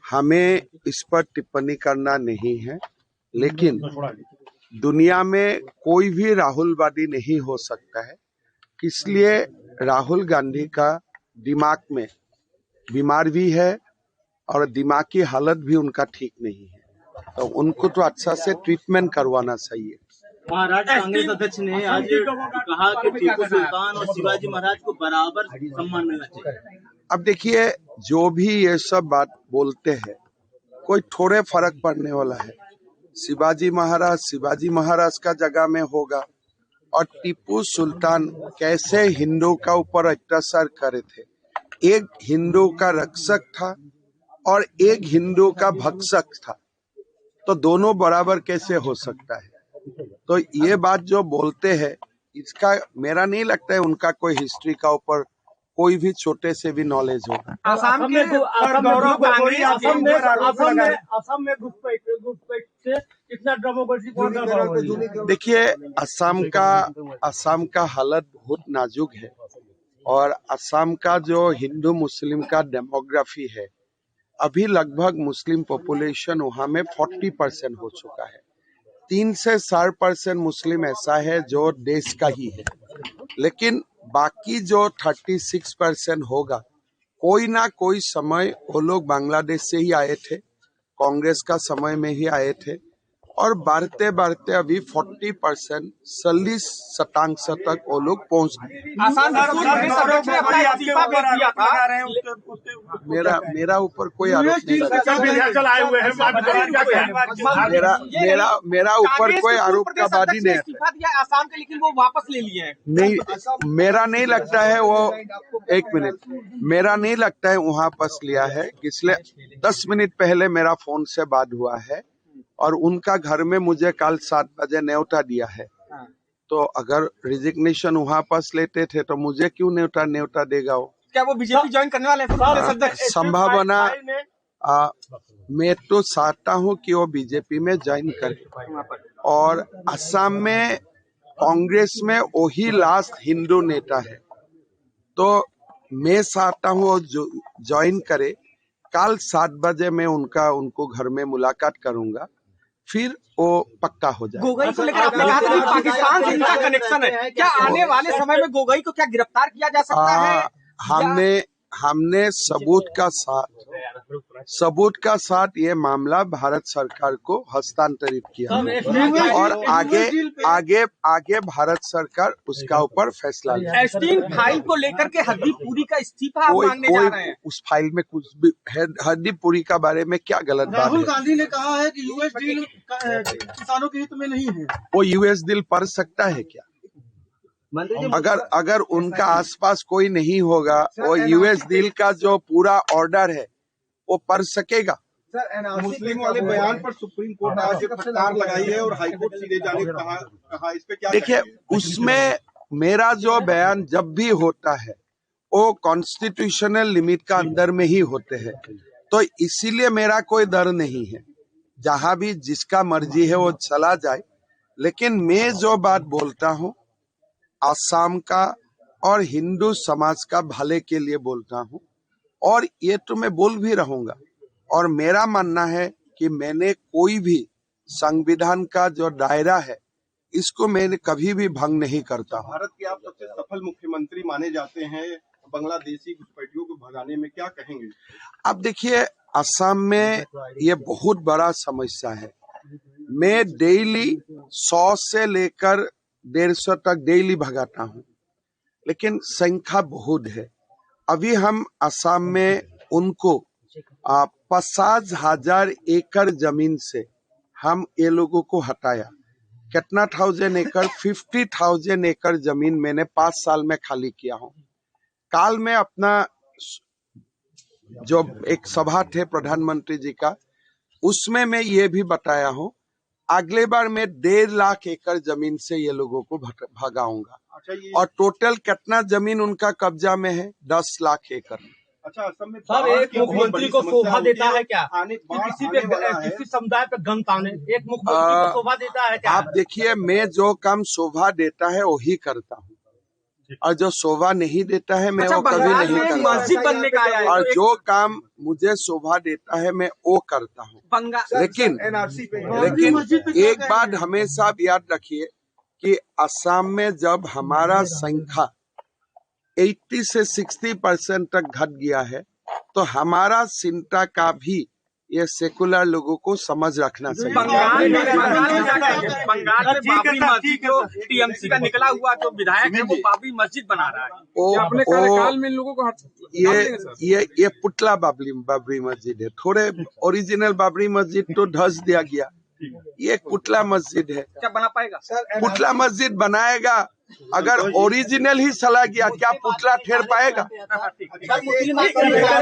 हमें इस पर टिप्पणी करना नहीं है, लेकिन दुनिया में कोई भी राहुलवादी नहीं हो सकता है। इसलिए राहुल गांधी का दिमाग में बीमार भी है और दिमाग की हालत भी उनका ठीक नहीं है, तो उनको तो अच्छा से ट्रीटमेंट करवाना चाहिए। महाराष्ट्र कांग्रेस अध्यक्ष ने आज कहा कि टीपू सुल्तान और शिवाजी महाराज को बराबर सम्मान मिलना चाहिए। अब देखिए, जो भी ये सब बात बोलते हैं, कोई थोड़े फर्क पड़ने वाला है। शिवाजी महाराज का जगह में होगा, और टीपू सुल्तान कैसे हिंदू का ऊपर अत्याचार करे थे। एक हिंदू का रक्षक था और एक हिंदू का भक्षक था, तो दोनों बराबर कैसे हो सकता है। तो ये बात जो बोलते हैं, इसका मेरा नहीं लगता है उनका कोई हिस्ट्री का ऊपर कोई भी छोटे से भी नॉलेज होगा। असम में कितना डेमोक्रेसी। देखिए, असम का हालत बहुत नाजुक है, और असम का जो हिंदू मुस्लिम का डेमोग्राफी है, अभी लगभग मुस्लिम पॉपुलेशन वहाँ में 40% हो चुका है। 3 से 4% मुस्लिम ऐसा है जो देश का ही है, लेकिन बाकी जो 36% होगा, कोई ना कोई समय वो लोग बांग्लादेश से ही आए थे, कांग्रेस का समय में ही आए थे, और बढ़ते बढ़ते अभी 40% 40% तक वो लोग पहुंच गए। मेरा ऊपर कोई आरोप नहीं लगा। मेरा ऊपर कोई आरोप का वादी नहीं है आसाम के, लेकिन वो वापस ले लिए हैं। नहीं, मेरा नहीं लगता है वो। एक मिनट, मेरा नहीं लगता है वहाँ वापस लिया है। इसलिए 10 मिनट पहले मेरा फोन से बात हुआ है, और उनका घर में मुझे कल 7 बजे न्योता दिया है। तो अगर रिजिग्नेशन वहाँ पास लेते थे तो मुझे क्यों न्योता देगा वो? क्या वो बीजेपी ज्वाइन करने वाले हैं? संभावना मैं तो चाहता हूँ कि वो बीजेपी में ज्वाइन करे, और असम में कांग्रेस में वही लास्ट हिंदू नेता है, तो मैं चाहता हूँ वो ज्वाइन करे। कल 7 बजे मैं उनको घर में मुलाकात करूंगा, फिर वो पक्का हो जाए। गोगोई को लेकर आपने कहा था कि पाकिस्तान से इनका कनेक्शन है, क्या आने वाले समय में गोगोई को क्या गिरफ्तार किया जा सकता है? हमने सबूत का साथ ये मामला भारत सरकार को हस्तांतरित किया, और आगे भारत सरकार उसका ऊपर फैसला लेगी। एस्टीन फाइल को लेकर के हरदीप पुरी का इस्तीफा मांगने जा रहे हैं। उस फाइल में कुछ भी हरदीप पुरी का बारे में क्या गलत बात है? राहुल गांधी ने कहा है कि यूएस डील किसानों के हित में नहीं है। वो यूएस डील पढ़ सकता है क्या? अगर उनका आसपास कोई नहीं होगा, वो यूएस डील का जो पूरा ऑर्डर है वो पढ़ सकेगा? मुस्लिम वाले बयान पर सुप्रीम कोर्ट आज फटकार लगाई है और हाईकोर्ट सीधे जाने कहा। इस पे क्या? देखिए, उसमें मेरा जो बयान जब भी होता है वो कॉन्स्टिट्यूशनल लिमिट का अंदर में ही होते हैं, तो इसीलिए मेरा कोई डर नहीं है। जहां भी जिसका मर्जी है वो चला जाए, लेकिन मैं जो बात बोलता हूँ असम का और हिंदू समाज का भले के लिए बोलता हूँ, और ये तो मैं बोल भी रहूंगा। और मेरा मानना है कि मैंने कोई भी संविधान का जो दायरा है इसको मैं कभी भी भंग नहीं करता हूँ। भारत के आप सबसे सफल मुख्यमंत्री माने जाते हैं, बांग्लादेशी घुसपैठियों को भगाने में क्या कहेंगे? अब देखिए, असम में ये बहुत बड़ा समस्या है। मैं डेली 100 से लेकर 150 तक डेली भगाता हूँ, लेकिन संख्या बहुत है। अभी हम असम में उनको 50,000 एकड़ जमीन से हम ये लोगों को हटाया। कितना 1000 एकड़? 50,000 एकड़ जमीन मैंने 5 साल में खाली किया हूँ। काल में अपना जो एक सभा थे प्रधानमंत्री जी का, उसमें मैं ये भी बताया हूँ, अगले बार मैं 1.5 लाख एकड़ जमीन से ये लोगों को भगाऊंगा। और टोटल कितना जमीन उनका कब्जा में है? 10 लाख एकड़। अच्छा, असम में सर एक मुख्यमंत्री को शोभा देता है क्या? किसी समुदाय पे गन ताने एक मुख्यमंत्री को शोभा देता है क्या? आप देखिए, मैं जो काम शोभा देता है वही करता हूँ। और जो शोभा नहीं देता है मैं वो कभी बंगाल नहीं में करता। मस्जिद बनने का आया है और तो जो काम मुझे शोभा देता है मैं वो करता हूँ। बंगाल लेकिन एक बात हमेशा याद रखिए कि असम में जब हमारा संख्या 80 से 60% तक घट गया है तो हमारा चिंता का भी ये सेकुलर लोगों को समझ रखना चाहिए। बंगाल में बाबरी मस्जिद जो टीएमसी का निकला हुआ जो विधायक है वो बाबरी मस्जिद बना रहा है। अपने कार्यकाल में इन लोगों को ये पुतला बाबरी मस्जिद है। थोड़े ओरिजिनल बाबरी मस्जिद तो ढस दिया गया, ये एक पुतला मस्जिद है। क्या बना पाएगा? पुतला मस्जिद बनाएगा, अगर ओरिजिनल ही चला गया क्या पुतला ठहर पाएगा?